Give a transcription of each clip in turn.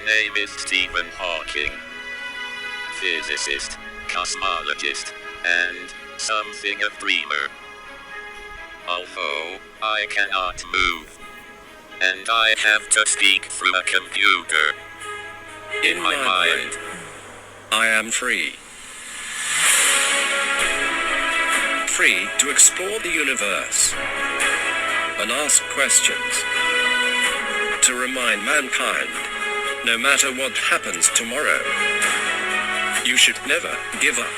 name is Stephen Hawking. Physicist, cosmologist, and something of dreamer. Although I cannot move, and I have to speak through a computer. In my mind, I am free. Free to explore the universe and ask questions. To remind mankind, no matter what happens tomorrow, you should never give up.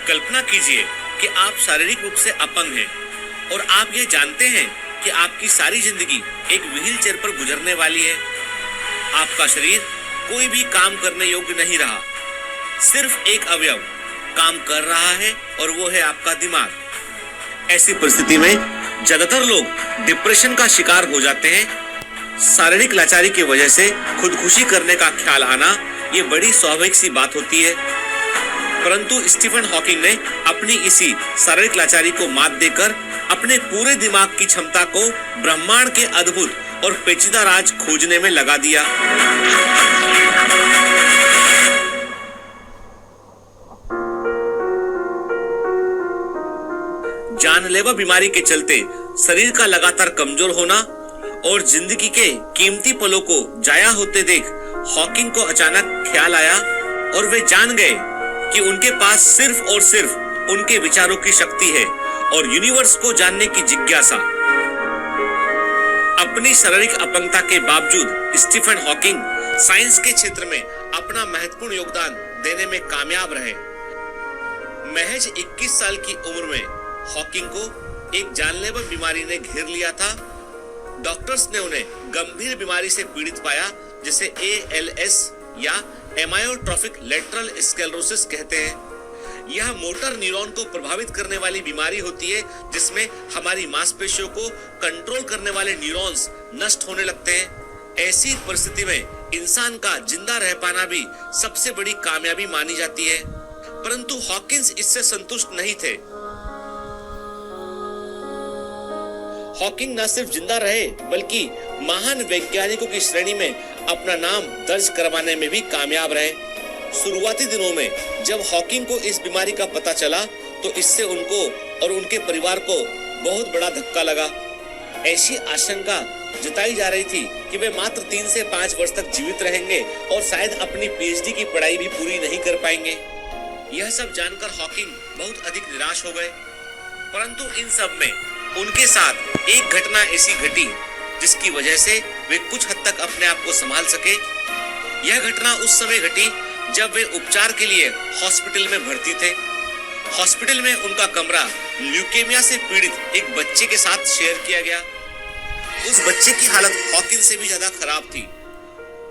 कल्पना कीजिए कि आप शारीरिक रूप से अपंग हैं और आप ये जानते हैं कि आपकी सारी जिंदगी एक व्हील चेयर पर गुजरने वाली है। आपका शरीर कोई भी काम करने योग्य नहीं रहा, सिर्फ एक अवयव काम कर रहा है और वो है आपका दिमाग। ऐसी परिस्थिति में ज्यादातर लोग डिप्रेशन का शिकार हो जाते हैं। शारीरिक लाचारी की वजह से खुदकुशी करने का ख्याल आना ये बड़ी स्वाभाविक सी बात होती है। परंतु स्टीफन हॉकिंग ने अपनी इसी शारीरिक लाचारी को मात देकर अपने पूरे दिमाग की क्षमता को ब्रह्मांड के अद्भुत और पेचीदा राज खोजने में लगा दिया। जानलेवा बीमारी के चलते शरीर का लगातार कमजोर होना और जिंदगी के कीमती पलों को जाया होते देख हॉकिंग को अचानक ख्याल आया और वे जान गए कि उनके पास सिर्फ और सिर्फ उनके विचारों की शक्ति है और यूनिवर्स को जानने की जिज्ञासा। अपनी शारीरिक अपंगता के बावजूद स्टीफन हॉकिंग साइंस के क्षेत्र में अपना महत्वपूर्ण योगदान देने में कामयाब रहे। महज 21 साल की उम्र में हॉकिंग को एक जानलेवा बीमारी ने घेर लिया था। डॉक्टर्स ने उन्हें गंभीर बीमारी से पीड़ित पाया जिसे ALS या एमायोट्रोफिक लेटरल स्क्लेरोसिस कहते हैं। यह मोटर न्यूरॉन को प्रभावित करने वाली बीमारी होती है जिसमें हमारी मांसपेशियों को कंट्रोल करने वाले न्यूरॉन्स नष्ट होने लगते हैं। ऐसी परिस्थिति में इंसान का जिंदा रह पाना भी सबसे बड़ी कामयाबी मानी जाती है। परंतु हॉकिंस इससे संतुष्ट नहीं थे। हॉकिंग न सिर्फ जिंदा रहे बल्कि महान वैज्ञानिकों की श्रेणी में अपना नाम दर्ज करवाने में भी कामयाब रहे। शुरुआती दिनों में जब हॉकिंग को इस बीमारी का पता चला तो इससे उनको और उनके परिवार को बहुत बड़ा धक्का लगा। ऐसी आशंका जताई जा रही थी कि वे मात्र 3 से 5 वर्ष तक जीवित रहेंगे और शायद अपनी PhD की पढ़ाई भी पूरी नहीं कर पाएंगे। यह सब जानकर हॉकिंग बहुत अधिक निराश हो गए। परंतु इन सब में उनके साथ एक घटना ऐसी घटी जिसकी वजह से वे कुछ हद तक अपने आप को संभाल सके। यह घटना उस समय घटी जब वे उपचार के लिए हॉस्पिटल में भर्ती थे। हॉस्पिटल में उनका कमरा ल्यूकेमिया से पीड़ित एक बच्चे के साथ शेयर किया गया। उस बच्चे की हालत हॉकिंग से भी ज्यादा खराब थी।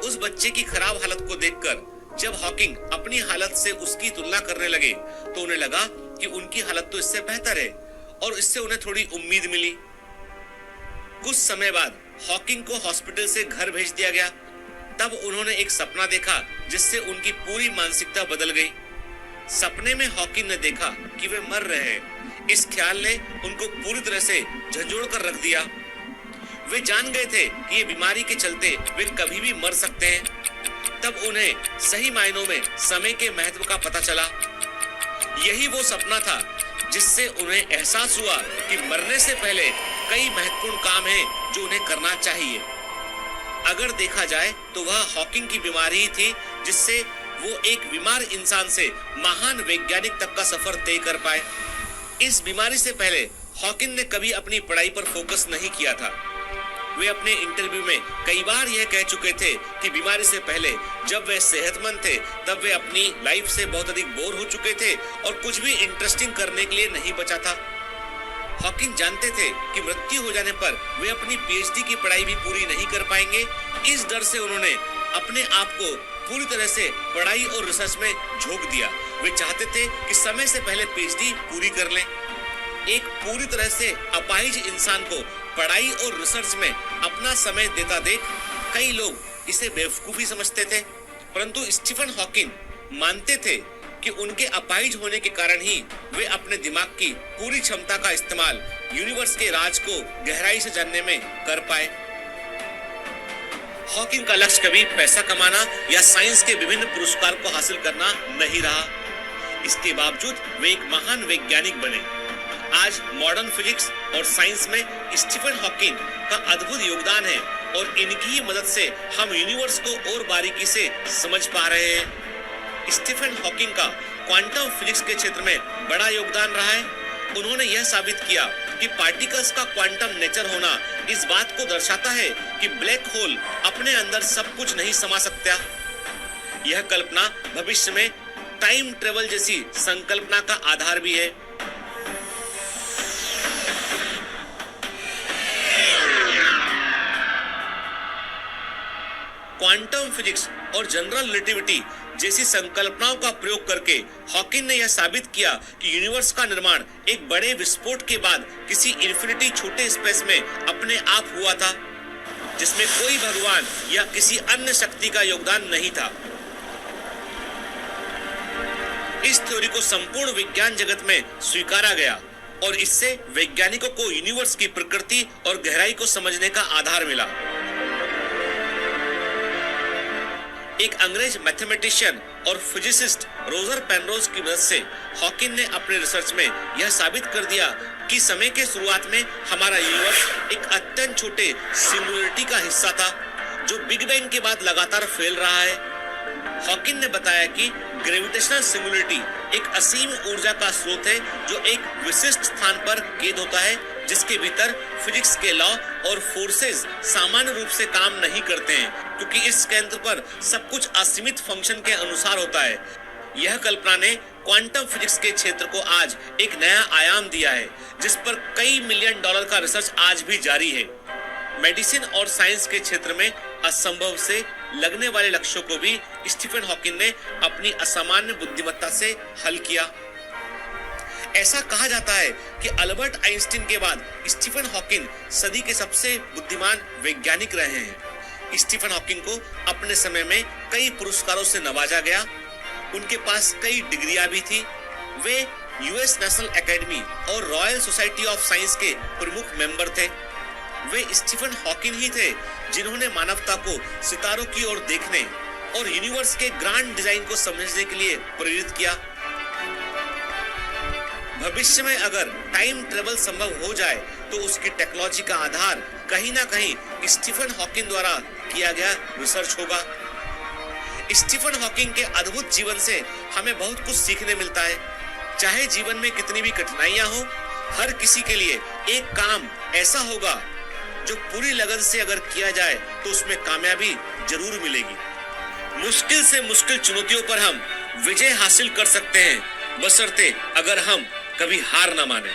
उस बच्चे की खराब हालत को देखकर जब हॉकिंग अपनी हालत से उसकी तुलना करने लगे तो उन्हें लगा कि उनकी हालत तो इससे बेहतर है और इससे उन्हें थोड़ी उम्मीद मिली। कुछ समय बाद हॉकिंग को हॉस्पिटल से घर भेज दिया गया। तब उन्होंने एक सपना देखा जिससे उनकी पूरी मानसिकता बदल गई। सपने में हॉकिंग ने देखा कि वे मर रहे हैं। इस ख्याल ने उनको पूरी तरह से झंझोड़ कर रख दिया। वे जान गए थे कि ये बीमारी के चलते वे कभी भी मर सकते हैं। तब उन्हें सही मायनों में समय के महत्व का पता चला। यही वो सपना था जिससे उन्हें एहसास हुआ कि मरने से पहले कई महत्वपूर्ण काम हैं जो उन्हें करना चाहिए। अगर देखा जाए तो वह हॉकिंग की बीमारी ही थी जिससे वो एक बीमार इंसान से महान वैज्ञानिक तक का सफर तय कर पाए। इस बीमारी से पहले हॉकिंग ने कभी अपनी पढ़ाई पर फोकस नहीं किया था। वे अपने इंटरव्यू में कई बार यह कह चुके थे कि बीमारी से पहले जब वे सेहतमंद थे तब वे अपनी लाइफ से बहुत अधिक बोर हो चुके थे और कुछ भी इंटरेस्टिंग करने के लिए नहीं बचा था। हॉकिंग जानते थे कि मृत्यु हो जाने पर वे अपनी PhD की पढ़ाई भी पूरी नहीं कर पाएंगे। इस डर से उन्होंने अपने आप को पूरी तरह से पढ़ाई और रिसर्च में झोंक दिया। वे चाहते थे कि समय से पहले PhD पूरी कर लें। एक पूरी तरह से अपाहिज इंसान को पढ़ाई और रिसर्च में अपना समय देता देख कई लोग इसे बेवकूफी समझते थे, परंतु स्टीफन हॉकिंग मानते थे कि उनके अपाहिज होने के कारण ही वे अपने दिमाग की पूरी क्षमता का इस्तेमाल यूनिवर्स के राज को गहराई से जानने में कर पाए। हॉकिंग का लक्ष्य कभी पैसा कमाना या साइंस के विभिन्न पुरस्कार को हासिल करना नहीं रहा। इसके बावजूद वे एक महान वैज्ञानिक बने। आज मॉडर्न फिजिक्स और साइंस में स्टीफन हॉकिंग का अद्भुत योगदान है और इनकी ही मदद से हम यूनिवर्स को और बारीकी से समझ पा रहे हैं। स्टीफन हॉकिंग का क्वांटम फिजिक्स के क्षेत्र में बड़ा योगदान रहा है। उन्होंने यह साबित किया कि पार्टिकल्स का क्वांटम नेचर होना इस बात को दर्शाता है कि ब्लैक होल अपने अंदर सब कुछ नहीं समा सकता। यह कल्पना भविष्य में टाइम ट्रेवल जैसी संकल्पना का आधार भी है। क्वांटम फिजिक्स और जनरल रिलेटिविटी जैसी संकल्पनाओं का प्रयोग करके हॉकिंग ने यह साबित किया कि यूनिवर्स का निर्माण एक बड़े विस्फोट के बाद किसी इन्फिनिटी छोटे स्पेस में अपने आप हुआ था, जिसमें कोई भगवान या किसी अन्य शक्ति का योगदान नहीं था। इस थ्योरी को संपूर्ण विज्ञान जगत में स्वीकारा गया और इससे वैज्ञानिकों को यूनिवर्स की प्रकृति और गहराई को समझने का आधार मिला। एक अंग्रेज मैथमेटिशियन और फिजिसिस्ट रोजर पेनरोज की मदद से हॉकिंग ने अपने रिसर्च में यह साबित कर दिया कि समय के शुरुआत में हमारा यूनिवर्स एक अत्यंत छोटे सिंगुलरिटी का हिस्सा था जो बिग बैंग के बाद लगातार फैल रहा है। हॉकिंग ने बताया कि ग्रेविटेशनल सिंगुलरिटी एक असीम ऊर्जा का स्रोत है जो एक विशिष्ट स्थान पर कैद होता है, जिसके भीतर फिजिक्स के लॉ और फोर्सेस सामान्य रूप से काम नहीं करते हैं, क्योंकि इस केंद्र पर सब कुछ असीमित फंक्शन के अनुसार होता है। यह कल्पना ने क्वांटम फिजिक्स के क्षेत्र को आज एक नया आयाम दिया है, जिस पर कई मिलियन डॉलर का रिसर्च आज भी जारी है। मेडिसिन और साइंस के क्षेत्र में असंभव से लगने वाले लक्ष्यों को भी स्टीफन हॉकिंग ने अपनी असामान्य बुद्धिमत्ता से हल किया। ऐसा कहा जाता है कि अल्बर्ट आइंस्टीन के बाद स्टीफन हॉकिंग सदी के सबसे बुद्धिमान वैज्ञानिक रहे हैं। स्टीफन हॉकिंग को अपने समय में कई पुरस्कारों से नवाजा गया। उनके पास कई डिग्रियां भी थी। वे यूएस नेशनल एकेडमी और रॉयल सोसाइटी ऑफ साइंस के प्रमुख मेंबर थे। वे स्टीफन हॉकिंग ही थे जिन्होंने मानवता को सितारों की ओर देखने और यूनिवर्स के ग्रांड डिजाइन को समझने के लिए प्रेरित किया। भविष्य में अगर टाइम ट्रेवल संभव हो जाए तो उसकी टेक्नोलॉजी का आधार कहीं ना कहीं स्टीफन हॉकिंग द्वारा किया गया रिसर्च होगा। स्टीफन हॉकिंग के अद्भुत जीवन से हमें बहुत कुछ सीखने मिलता है। चाहे जीवन में कितनी भी कठिनाइयां हो, हर किसी के लिए एक काम ऐसा होगा जो पूरी लगन से अगर किया जाए तो उसमें कामयाबी जरूर मिलेगी। मुश्किल से मुश्किल चुनौतियों पर हम विजय हासिल कर सकते हैं, बशर्ते अगर हम कभी हार ना माने।